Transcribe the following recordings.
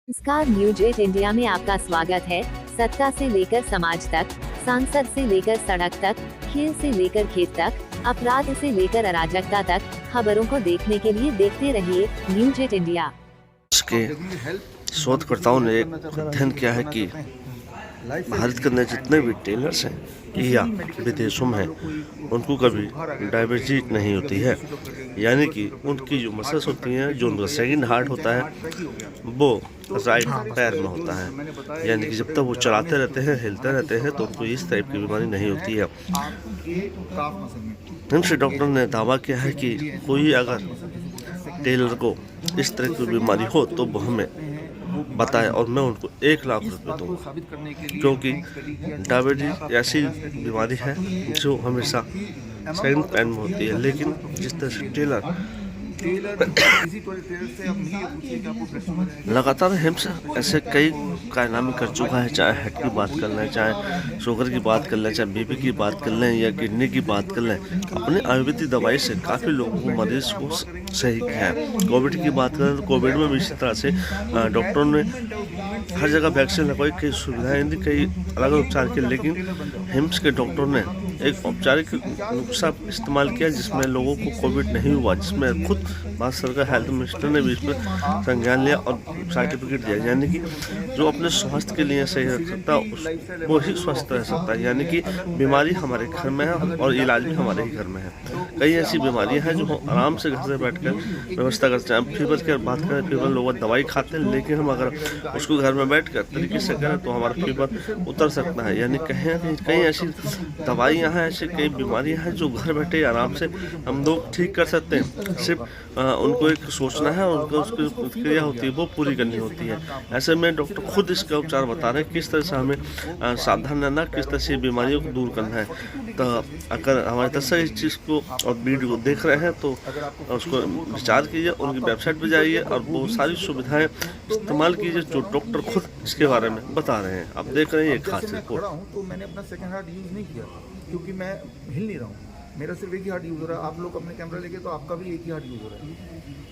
नमस्कार, news 8 India में आपका स्वागत है। सत्ता से लेकर समाज तक, सांसद से लेकर सड़क तक, खेल से लेकर खेत तक, अपराध से लेकर अराजकता तक, खबरों को देखने के लिए देखते रहिए न्यूज 8 इंडिया। इसके शोधकर्ताओं ने एक अध्ययन किया है कि भारत के अंदर जितने भी टेलर्स हैं या विदेशों में हैं उनको कभी डायबिटीज नहीं होती है, यानी कि उनकी जो मसल्स होती हैं, जो उनका सेकंड हार्ट होता है वो राइट पैर में होता है, यानी कि जब तक वो चलाते रहते हैं, हिलते रहते हैं तो उनको इस टाइप की बीमारी नहीं होती है। हमसे डॉक्टर ने दावा किया है कि कोई अगर टेलर को इस तरह की बीमारी हो तो वो हमें बताए और मैं उनको 1 लाख रुपए दूंगा, क्योंकि डायबिटीज ऐसी बीमारी है जो हमेशा सेकंड पैन में होती है। लेकिन जिस तरह से टेलर लगातार हमसे ऐसे कई कारनामे कर चुका है, चाहे हार्ट की बात कर लें, चाहे शुगर की बात कर लें, चाहे बीपी की बात कर लें या किडनी की बात कर लें, अपने आयुर्वेदिक दवाई से काफ़ी लोगों को मरीज को सही किया है। कोविड की बात करें तो कोविड में भी इसी तरह से डॉक्टरों ने हर जगह वैक्सीन लगवाई, कई सुविधाएं दी, कई अलग उपचार किए, लेकिन हिम्स के डॉक्टरों ने एक औपचारिक नुस्खा इस्तेमाल किया जिसमें लोगों को कोविड नहीं हुआ, जिसमें खुद भारत सरकार हेल्थ मिनिस्टर ने भी इस पर संज्ञान लिया और सर्टिफिकेट दिया, यानी कि जो अपने स्वास्थ्य के लिए सही रख सकता है वो ही स्वस्थ रह सकता है, यानी कि बीमारी हमारे घर में है और इलाज भी हमारे ही घर में है। कई ऐसी बीमारियां हैं जो हम आराम से घर से बैठकर व्यवस्था करते हैं। फीवर की बात करें, फीवर लोग दवाई खाते हैं, लेकिन हम अगर उसको घर में बैठ कर तरीके से करें तो हमारा फीवर उतर सकता है, यानी कहीं कई ऐसी दवाइयाँ हैं, ऐसी कई बीमारियाँ हैं जो घर बैठे आराम से हम लोग ठीक कर सकते हैं। सिर्फ उनको एक सोचना है, उनको उसकी प्रतिक्रिया होती है वो पूरी करनी होती है। ऐसे में डॉक्टर खुद इसका उपचार बता रहे हैं किस तरह से हमें सावधान रहना, किस तरह से बीमारियों को दूर करना है। तो अगर हमारे तरफ से इस चीज़ को और वीडियो को देख रहे हैं तो उसको विचार कीजिए, उनकी वेबसाइट पर जाइए और वो सारी सुविधाएं इस्तेमाल कीजिए जो डॉक्टर खुद इसके बारे में बता रहे हैं। आप देख रहे हैं एक खास रिपोर्ट। तो मैंने अपना सेकंड हार्ट यूज़ नहीं किया क्योंकि मैं हिल नहीं रहा हूँ, मेरा सिर्फ एक ही हार्ट यूज़ हो रहा है। आप लोग अपने कैमरा लेके तो आपका भी एक ही हार्ट यूज़ हो रहा है।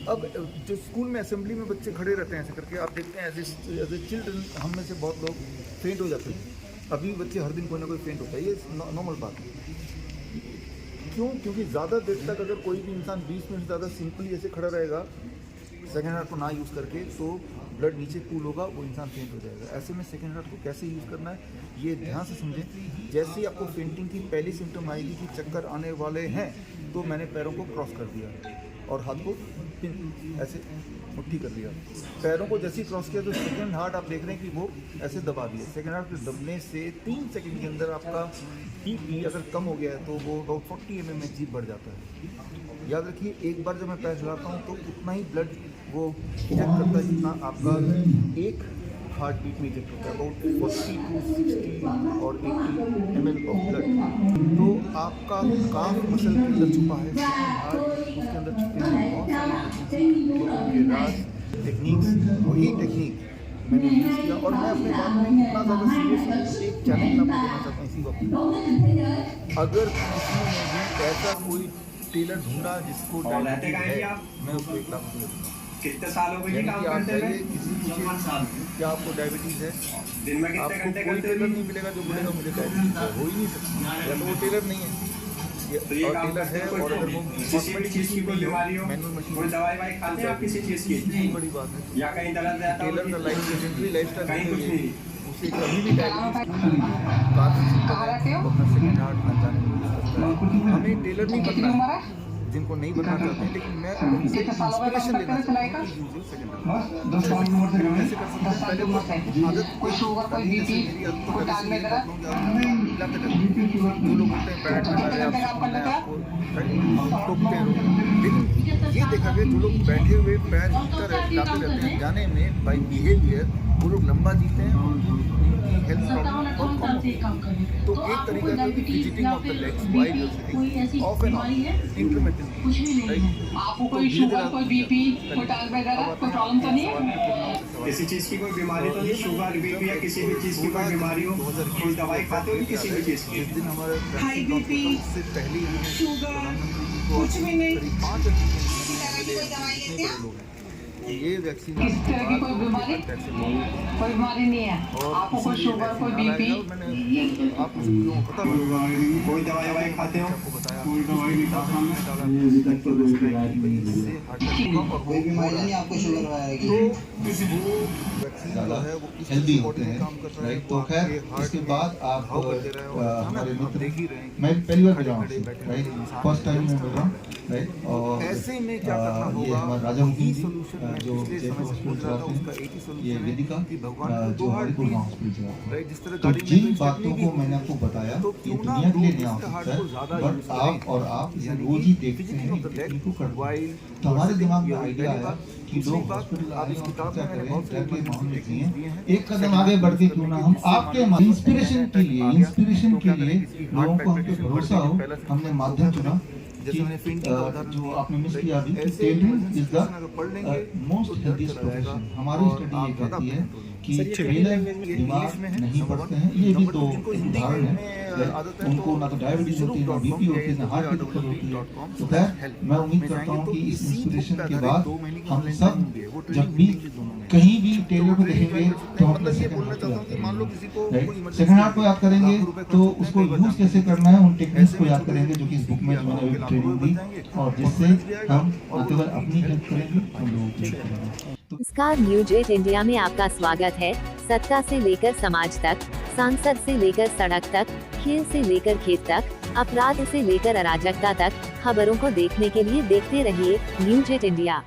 अब जो स्कूल में असेंबली में बच्चे खड़े रहते हैं ऐसे करके, आप देखते हैं एज ए चिल्ड्रन हम में से बहुत लोग फेंट हो जाते हैं। अभी बच्चे हर दिन कोई ना कोई फेंट होता है, ये नॉर्मल बात है। क्यों? क्योंकि ज़्यादा देर तक अगर कोई भी इंसान 20 मिनट ज़्यादा सिंपली ऐसे खड़ा रहेगा सेकेंड हार्ट को ना यूज़ करके, तो ब्लड नीचे कूल होगा, वो इंसान फेंट हो जाएगा। ऐसे में सेकेंड हार्ट को कैसे यूज़ करना है ये ध्यान से समझें। जैसे ही आपको फेंटिंग की पहली सिम्टम आएगी कि चक्कर आने वाले हैं, तो मैंने पैरों को क्रॉस कर दिया और हाथ को ऐसे मुट्ठी कर दिया। पैरों को जैसे ही क्रॉस किया तो सेकेंड हार्ट आप देख रहे हैं कि वो ऐसे दबा दिया। सेकेंड हार्ट के दबने से 3 सेकंड के अंदर आपका बीपी अगर कम हो गया है तो वो अबाउट 40 mm में जीप बढ़ जाता है। याद रखिए, एक बार जब मैं पैर हिलाता हूँ तो उतना ही ब्लड वो इंजेक्ट करता है जितना आपका एक हार्ट बीट में इंजेक्ट होता है, अबाउट 40 to 60 और 80 ml ऑफ ब्लड। तो आपका काफ मसल के अंदर छुपा है हार्ट, उसके अंदर छुपे हैं बहुत सारी टेक्निक्स। वही टेक्निक मैंने यूज़ किया और मैं अपने बात में इतना ज़्यादा सीरियसली एक चैलेंज आपको देना चाहता हूँ इसी वक्त। अगर किसी ने भी ऐसा कोई टेलर ढूंढा जिसको डायबिटीज है, मैं उसको 1 लाख रुपये दूँगा। कितने साल हो गए काम करते हुए? क्या आपको डायबिटीज़ है? दिन में कितने आपको घंटे कोई करते टेलर हो? नहीं मिलेगा जो बोलेगा मुझे डायबिटीज है, हो ही नहीं सकता, या तो वो टेलर नहीं है तो ये और काम टेलर है। करते और अगर वो किसी भी चीज़ की कोई बीमारी हो, मैनुअल कोई मशीन, दवाई वाई खाते हैं आप किसी चीज़ की, बड़ी बात है। या कहीं दर्द रहता हो? टेलर का लाइफ कहीं कुछ नहीं। उसे कभी भी डायबिटीज अपना सेकेंड हार्ट बन जाने में यूज़ करता है। हमें टेलर नहीं बनना है, जिनको नहीं बनना चाहते हैं, लेकिन मैं उनसे इंस्पिरेशन लेना चाहता हूँ कि यूज़ सेकेंड हार्ट कैसे कर सकते हैं। पहले वो आदत कोई अभी जैसे मेरी आदत तो पहले से मेरी बात होंगी, आप मिलाते रहते हैं। जो लोग बोलते हैं पैर में डाले आपको टोकते हैं, लेकिन ये देखा गया जो लोग बैठे हुए पैर हिलाते रहते हैं जाने में बाई बिहेवियर, वो लोग लंबा जीते हैं और उनकी हेल्थ प्रॉब्लम बहुत कम होती है। तो एक तरीका है कि fidgeting of the legs while you sitting of and on intermittently. आपको कोई शुगर, कोई बीपी, कोई टांग वगैरह कोई प्रॉब्लम तो नहीं है? किसी चीज़ की कोई बीमारी तो नहीं? शुगर, बीपी या किसी भी चीज़ की कोई बीमारी हो, कोई दवाई खाते हो किसी भी चीज़ की? जिस दिन हमारे हाई बीपी, से पहले ही शुगर, प्रधानमंत्री जी को कुछ भी नहीं। करीब 5 लोग हैं ये वैक्सीन किस तरह की कोई बीमारी कोई बीमारी नहीं है आपको कोई शुगर कोई बीपी आप मुझे क्यों पता कोई दवाई खाते हो कोई दवाई नहीं खाता कोई बीमारी नहीं आपको शुगर वगैरह की ज़्यादा है वो हेल्दी होते हैं, राइट। तो खैर इसके बाद आप हमारे मित्र, मैं पहली बार मिला हूँ आपसे, राइट, फर्स्ट टाइम मैं मिल रहा हूँ, राइट। और ऐसे में क्या करना ये होगा हमारे राजा मुखी जी जो पिछले जयपुर समय से हॉस्पिटल पूछ रहा था चलाते उसका एक ही हैं, solution ये है वेदिका कि भगवान को जो दो हमारे हार्ट गुड़गांव दिए। हॉस्पिटल चलाते हैं। राइट, जिस तरह तो गाड़ी में जिन कोई बातों चटनी को की मैंने आपको बताया तो ये क्यों ना दुनिया के लिए लोग नया इसके हो हार्ट सकता को है, ज़्यादा बट यूज़ आप करें। और आप इसे यानी रोज कि ही देखते फिजिकली हैं, ऑफ द इस लेग तकनीक को करते हैं। वाइल तो हमारे दिमाग में ये आइडिया पहली आया बात। कि दूसरी लोग बात, हॉस्पिटल आप आए इस और किताब चर्चा में मैंने करें, बहुत डर के सारी मामले टेक्निक्स किए दी हैं। हैं। एक कदम आगे बढ़ के क्यों ना हम आपके इंस्पिरेशन के लिए लोगों को हम पे भरोसा हो, हमने माध्यम चुना जैसे मैंने पेंटिंग का उदाहरण जो दिया। आपने मिस किया अभी, ऐसे टेलरिंग इज द अगर पढ़ लेंगे मोस्ट तो हेल्दीस्ट चला जाएगा प्रोफेशन। हमारी और स्टडी आप ये ज़्यादा कहती है बेहतर होंगे। कि ये टेलर इंग्लिश बीमार में है, नहीं नंबर पड़ते वन। हैं, ये भी नंबर तो टू, जिनको हिंदी उदाहरण में है। आदत है उनको तो ना तो डायबिटीज होती है, ना बीपी होती है, ना हार्ट की दिक्कत होती है। तो खैर मैं उम्मीद करता हूँ कि इस इंस्पिरेशन के बाद हम सब जब भी कहीं भी टेलर को देखेंगे तो हम अपने सेकंड हार्ट को याद करेंगे, राइट। सेकंड हार्ट को याद करेंगे तो उसको यूज कैसे करना है, उन टेक्निक्स को याद करेंगे जो कि इस बुक में जो मैंने अभी ट्रेनिंग दी, और जिससे हम न केवल अपनी हेल्प करेंगे हम लोगों की हेल्प करेंगे। नमस्कार, न्यूज 8 इंडिया में आपका स्वागत है। सत्ता से लेकर समाज तक, सांसद से लेकर सड़क तक, खेल से लेकर खेत तक, अपराध से लेकर अराजकता तक, खबरों को देखने के लिए देखते रहिए न्यूज 8 इंडिया।